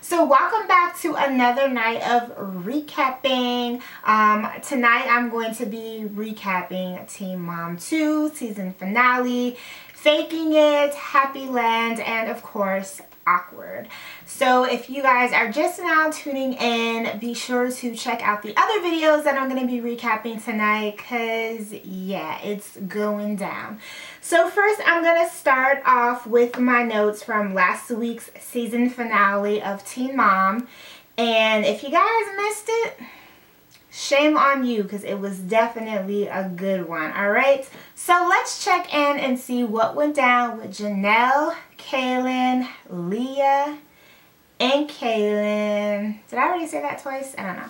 So welcome back to another night of recapping. Tonight I'm going to be recapping Teen Mom 2 season finale, Faking It, Happy Land, and of course Awkward. So if you guys are just now tuning in, be sure to check out the other videos that I'm going to be recapping tonight because yeah, it's going down. So first I'm going to start off with my notes from last week's season finale of Teen Mom. And if you guys missed it, shame on you because it was definitely a good one. Alright, so let's check in and see what went down with Janelle, Kailyn, Leah, and Kailyn. Did I already say that twice? I don't know.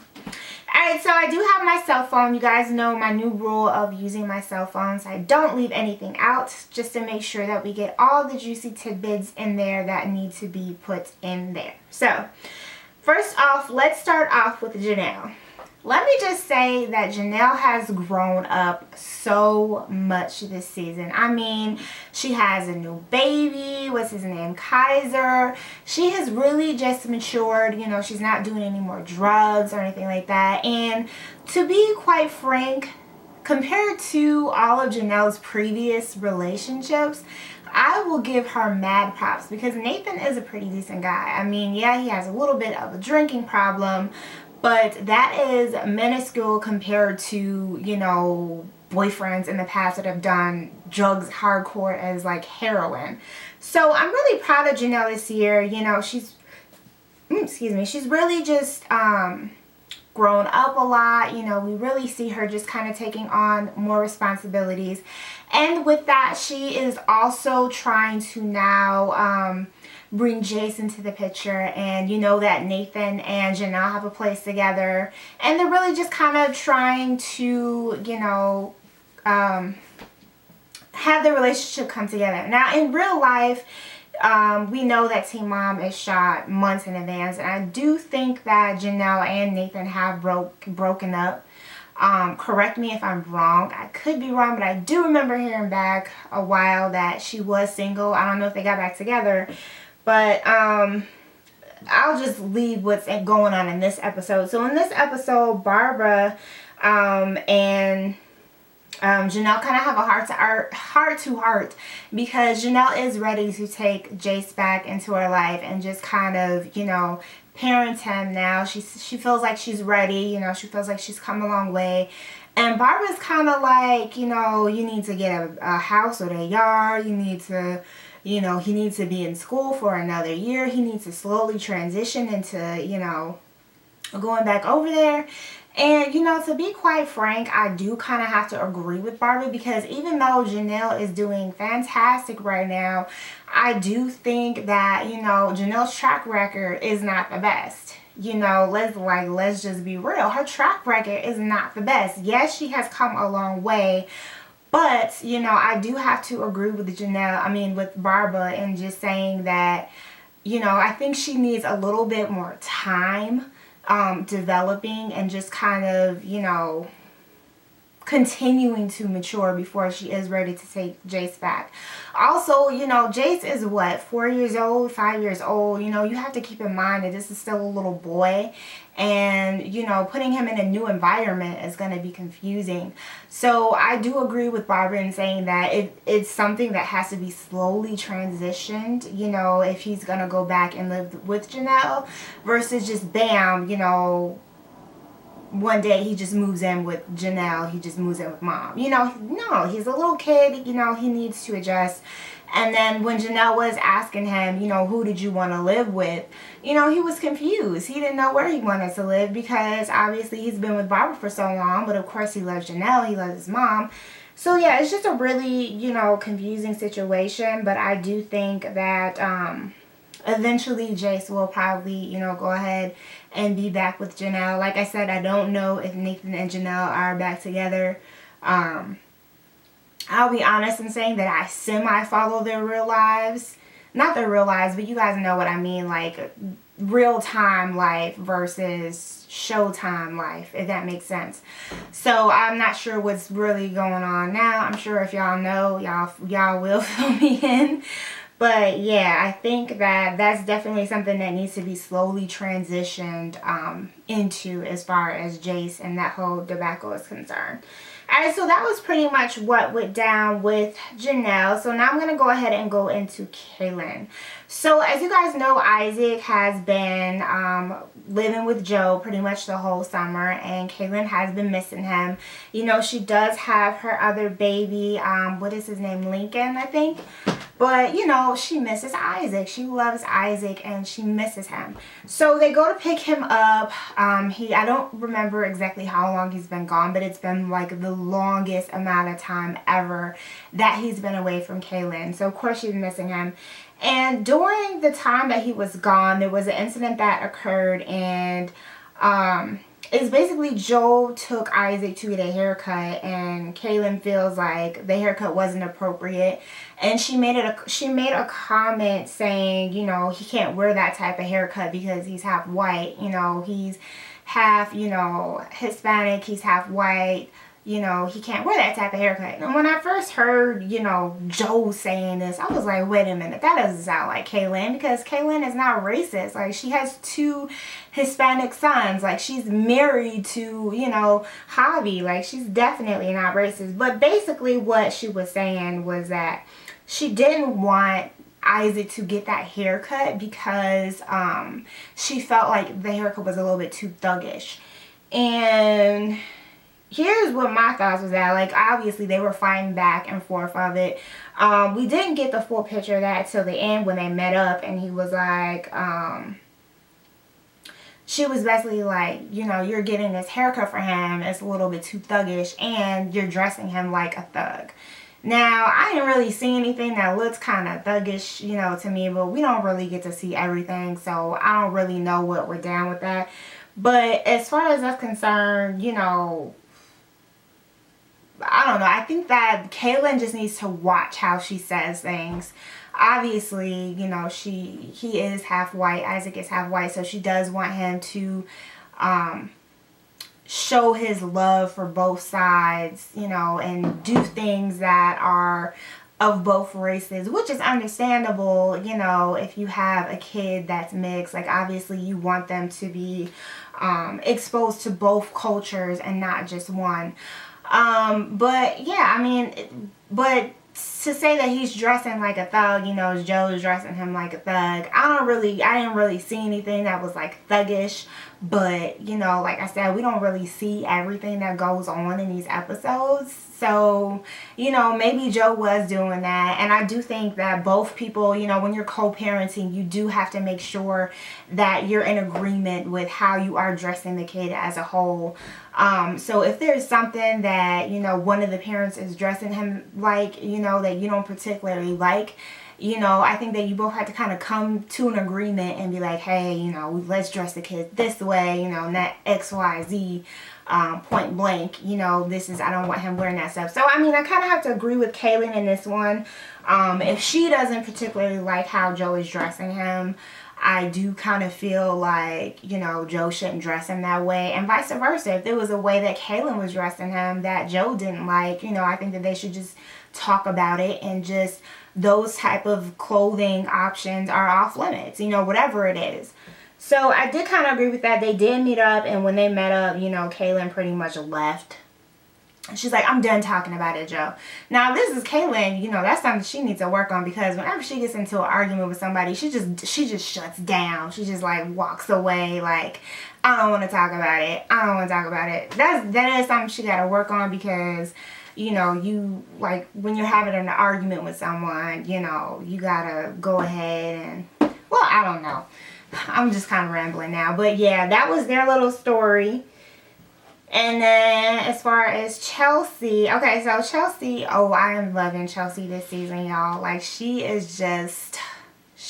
Alright, so I do have my cell phone. You guys know my new rule of using my cell phone, so I don't leave anything out just to make sure that we get all the juicy tidbits in there that need to be put in there. So first off, let's start off with Janelle. Let me just say that Janelle has grown up so much this season. I mean, she has a new baby. What's his name? Kaiser. She has really just matured. You know, she's not doing any more drugs or anything like that. And to be quite frank, compared to all of Janelle's previous relationships, I will give her mad props because Nathan is a pretty decent guy. I mean, yeah, he has a little bit of a drinking problem, but that is minuscule compared to, you know, boyfriends in the past that have done drugs hardcore as like heroin. So I'm really proud of Janelle this year. You know, she's really just grown up a lot. You know, we really see her just kind of taking on more responsibilities. And with that, she is also trying to now bring Jace into the picture, and you know that Nathan and Janelle have a place together, and they're really just kind of trying to, you know, have their relationship come together. Now in real life, we know that Teen Mom is shot months in advance, and I do think that Janelle and Nathan have broken up. Correct me if I'm wrong. I could be wrong, but I do remember hearing back a while that she was single. I don't know if they got back together. But I'll just leave what's going on in this episode. So in this episode, Barbara and Janelle kind of have a heart-to-heart because Janelle is ready to take Jace back into her life and just kind of, you know, parent him now. She feels like she's ready. You know, she feels like she's come a long way. And Barbara's kind of like, you know, you need to get a house or a yard. You need to... You know, he needs to be in school for another year. He needs to slowly transition into, you know, going back over there. And, you know, to be quite frank, I do kind of have to agree with Barbara because even though Janelle is doing fantastic right now, I do think that, you know, Janelle's track record is not the best. You know, let's just be real. Her track record is not the best. Yes, she has come a long way. But, you know, I do have to agree with with Barbara and just saying that, you know, I think she needs a little bit more time developing and just kind of, you know, continuing to mature before she is ready to take Jace back. Also, you know, Jace is what, 4 years old, 5 years old. You know, you have to keep in mind that this is still a little boy. And, you know, putting him in a new environment is going to be confusing. So I do agree with Barbara in saying that it's something that has to be slowly transitioned, you know, if he's going to go back and live with Janelle versus just bam, you know, one day he just moves in with Janelle, he just moves in with mom. You know, no, he's a little kid, you know, he needs to adjust. And then when Janelle was asking him, you know, who did you want to live with? You know, he was confused. He didn't know where he wanted to live because obviously he's been with Barbara for so long. But of course he loves Janelle. He loves his mom. So yeah, it's just a really, you know, confusing situation. But I do think that eventually Jace will probably, you know, go ahead and be back with Janelle. Like I said, I don't know if Nathan and Janelle are back together. I'll be honest in saying that I semi-follow their real lives. Not their real lives, but you guys know what I mean. Like real-time life versus showtime life, if that makes sense. So I'm not sure what's really going on now. I'm sure if y'all know, y'all will fill me in. But yeah, I think that that's definitely something that needs to be slowly transitioned into as far as Jace and that whole debacle is concerned. Alright, so that was pretty much what went down with Janelle. So now I'm going to go ahead and go into Kailyn. So as you guys know, Issac has been living with Joe pretty much the whole summer, and Kailyn has been missing him. You know, she does have her other baby, what is his name, Lincoln, I think. But, you know, she misses Issac. She loves Issac and she misses him. So they go to pick him up. I don't remember exactly how long he's been gone, but it's been like the longest amount of time ever that he's been away from Kailyn. So, of course, she's missing him. And during the time that he was gone, there was an incident that occurred, and it's basically Joe took Issac to get a haircut, and Kailyn feels like the haircut wasn't appropriate, and she made a comment saying, you know, he can't wear that type of haircut because he's half white. You know, he's half, you know, Hispanic, he's half white. You know, he can't wear that type of haircut. And when I first heard, you know, Joe saying this, I was like, wait a minute, that doesn't sound like Kailyn, because Kailyn is not racist. Like, she has 2 Hispanic sons. Like, she's married to, you know, Javi. Like, she's definitely not racist. But basically what she was saying was that she didn't want Issac to get that haircut because she felt like the haircut was a little bit too thuggish. And here's what my thoughts was at. Like, obviously they were fighting back and forth of it. We didn't get the full picture of that till the end when they met up, and he was like, she was basically like, you know, you're getting this haircut for him, it's a little bit too thuggish, and you're dressing him like a thug. Now, I didn't really see anything that looks kind of thuggish, you know, to me, but we don't really get to see everything, so I don't really know what we're down with that. But as far as that's concerned, you know, I don't know. I think that Kailyn just needs to watch how she says things. Obviously, you know, he is half white. Issac is half white, so she does want him to show his love for both sides, you know, and do things that are of both races, which is understandable, you know, if you have a kid that's mixed. Like, obviously you want them to be exposed to both cultures and not just one. But yeah, I mean, but to say that he's dressing like a thug, you know, Joe's dressing him like a thug, I didn't really see anything that was like thuggish. But, you know, like I said, we don't really see everything that goes on in these episodes. So, you know, maybe Joe was doing that. And I do think that both people, you know, when you're co-parenting, you do have to make sure that you're in agreement with how you are dressing the kid as a whole. So if there's something that, you know, one of the parents is dressing him like, you know, that you don't particularly like, you know, I think that you both have to kind of come to an agreement and be like, hey, you know, let's dress the kid this way, you know, not X, Y, Z, point blank, you know, I don't want him wearing that stuff. So, I mean, I kind of have to agree with Kailyn in this one. If she doesn't particularly like how Joe is dressing him, I do kind of feel like, you know, Joe shouldn't dress him that way, and vice versa. If there was a way that Kailyn was dressing him that Joe didn't like, you know, I think that they should just talk about it, and just those type of clothing options are off limits, you know, whatever it is. So I did kind of agree with that. They did meet up, and when they met up, you know, Kailyn pretty much left. She's like, I'm done talking about it, Joe. Now, this is Kailyn, you know, that's something she needs to work on, because whenever she gets into an argument with somebody, she just shuts down. She just, like, walks away, like, I don't want to talk about it. I don't want to talk about it. That is something she got to work on, because, you know, you, like, when you're having an argument with someone, you know, you got to go ahead and, well, I don't know. I'm just kind of rambling now. But, yeah, that was their little story. And then as far as Chelsea, okay, so Chelsea, oh, I am loving Chelsea this season, y'all. Like, she is just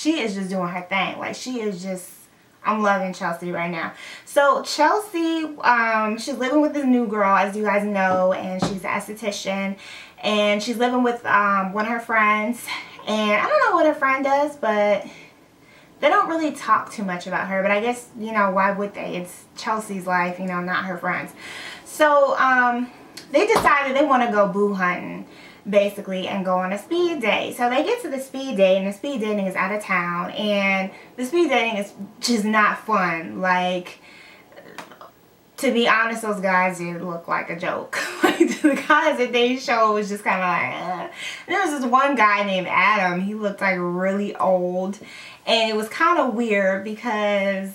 doing her thing. Like, I'm loving Chelsea right now. So Chelsea, she's living with this new girl, as you guys know, and she's an esthetician, and she's living with one of her friends. And I don't know what her friend does, but they don't really talk too much about her, but I guess, you know, why would they? It's Chelsea's life, you know, not her friends. So, they decided they want to go boo hunting, basically, and go on a speed date. So they get to the speed date, and the speed dating is out of town, and the speed dating is just not fun. Like, to be honest, those guys did look like a joke. Like, the guys that they showed was just kind of like, There was this one guy named Adam. He looked like really old, and it was kind of weird because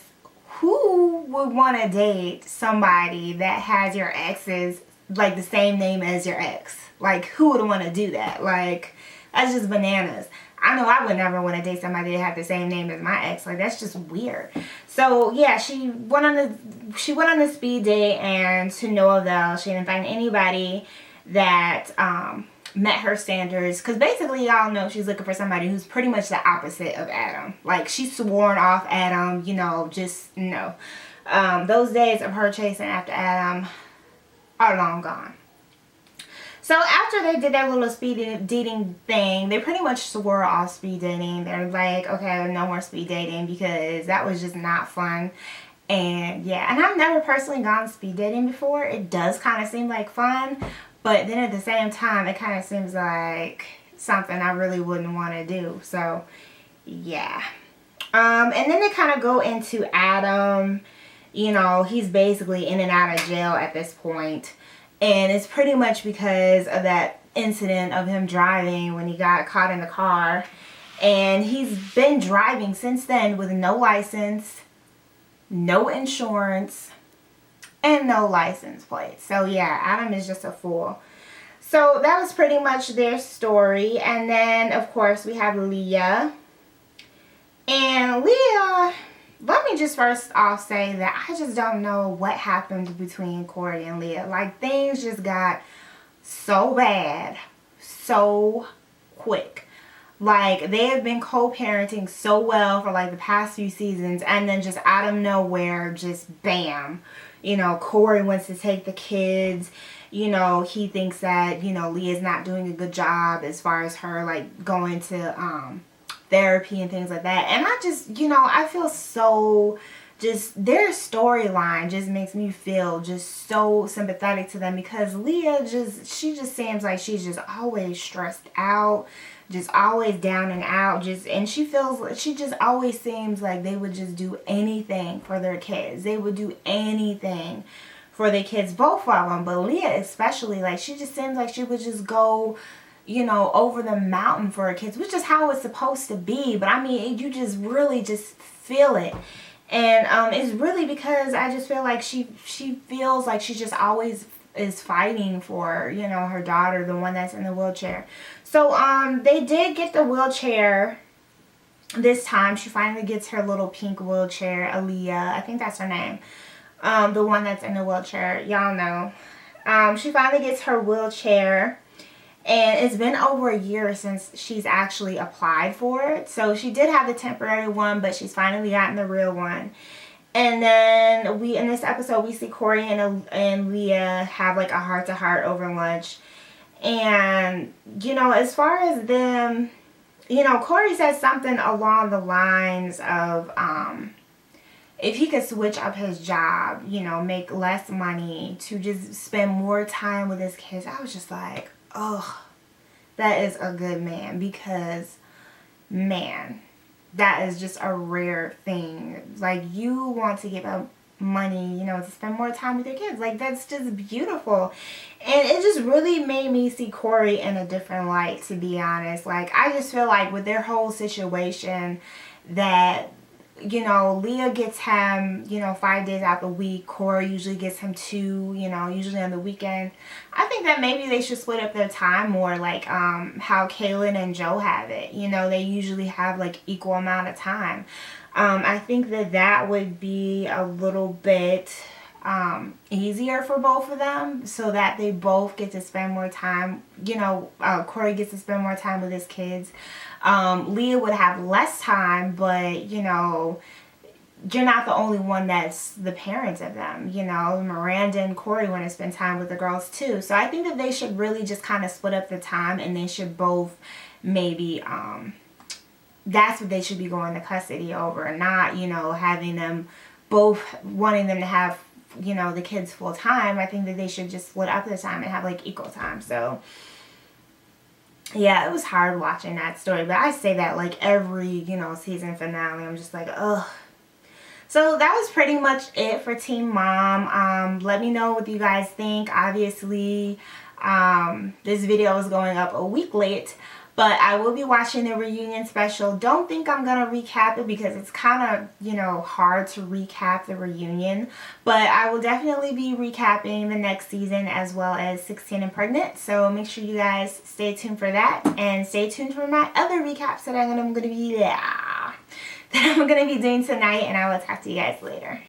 who would want to date somebody that has your ex's, like, the same name as your ex? Like, who would want to do that? Like, that's just bananas. I know I would never want to date somebody that had the same name as my ex. Like, that's just weird. So yeah, she went on the speed date, and to no avail. She didn't find anybody that met her standards, because basically, y'all know she's looking for somebody who's pretty much the opposite of Adam. Like, she's sworn off Adam, you know, just no. Those days of her chasing after Adam are long gone. So after they did that little speed dating thing, they pretty much swore off speed dating. They're like, okay, no more speed dating, because that was just not fun. And yeah, and I've never personally gone speed dating before. It does kind of seem like fun, but then at the same time, it kind of seems like something I really wouldn't want to do. So yeah. And then they kind of go into Adam. You know, he's basically in and out of jail at this point. And it's pretty much because of that incident of him driving when he got caught in the car. And he's been driving since then with no license, no insurance, and no license plate. So yeah, Adam is just a fool. So that was pretty much their story. And then, of course, we have Leah. And Leah, let me just first off say that I just don't know what happened between Corey and Leah. Like, things just got so bad so quick. Like, they have been co-parenting so well for like the past few seasons, and then just out of nowhere, just bam. You know, Corey wants to take the kids. You know, he thinks that, you know, Leah's not doing a good job as far as her like going to therapy and things like that. And I just, you know, I feel so, just their storyline just makes me feel just so sympathetic to them, because Leah she just seems like she's just always stressed out, just always down and out, and she just always seems like they would just do anything for their kids. They would do anything for their kids, both of them, but Leah especially, like, she just seems like she would just go, you know, over the mountain for her kids, which is how it's supposed to be. But I mean, you just really just feel it. And it's really because I just feel like she feels like she just always is fighting for, you know, her daughter, the one that's in the wheelchair. So they did get the wheelchair this time. She finally gets her little pink wheelchair, Aaliyah, I think that's her name, the one that's in the wheelchair, y'all know. She finally gets her wheelchair. And it's been over a year since she's actually applied for it. So she did have the temporary one, but she's finally gotten the real one. And then in this episode, we see Corey and Leah have like a heart-to-heart over lunch. And, you know, as far as them, you know, Corey says something along the lines of, if he could switch up his job, you know, make less money to just spend more time with his kids. I was just like, oh, that is a good man, because, man, that is just a rare thing. Like, you want to give up money, you know, to spend more time with your kids. Like, that's just beautiful. And it just really made me see Corey in a different light, to be honest. Like, I just feel like with their whole situation that, you know, Leah gets him, you know, 5 days out the week. Corey usually gets him 2, you know, usually on the weekend. I think that maybe they should split up their time more, like how Kailyn and Joe have it. You know, they usually have like equal amount of time. I think that would be a little bit easier for both of them, so that they both get to spend more time. You know, Corey gets to spend more time with his kids. Leah would have less time, but, you know, you're not the only one that's the parent of them. You know, Miranda and Corey want to spend time with the girls too. So I think that they should really just kind of split up the time, and they should both maybe, that's what they should be going to custody over, not, you know, having them both wanting them to have, you know, the kids full time. I think that they should just split up the time and have like equal time. So yeah, it was hard watching that story. But I say that like every, you know, season finale. I'm just like, ugh. So that was pretty much it for Teen Mom. Let me know what you guys think. Obviously, this video is going up a week late, but I will be watching the reunion special. Don't think I'm going to recap it because it's kind of, you know, hard to recap the reunion. But I will definitely be recapping the next season as well as 16 and Pregnant. So make sure you guys stay tuned for that. And stay tuned for my other recaps that I'm going to be doing tonight. And I will talk to you guys later.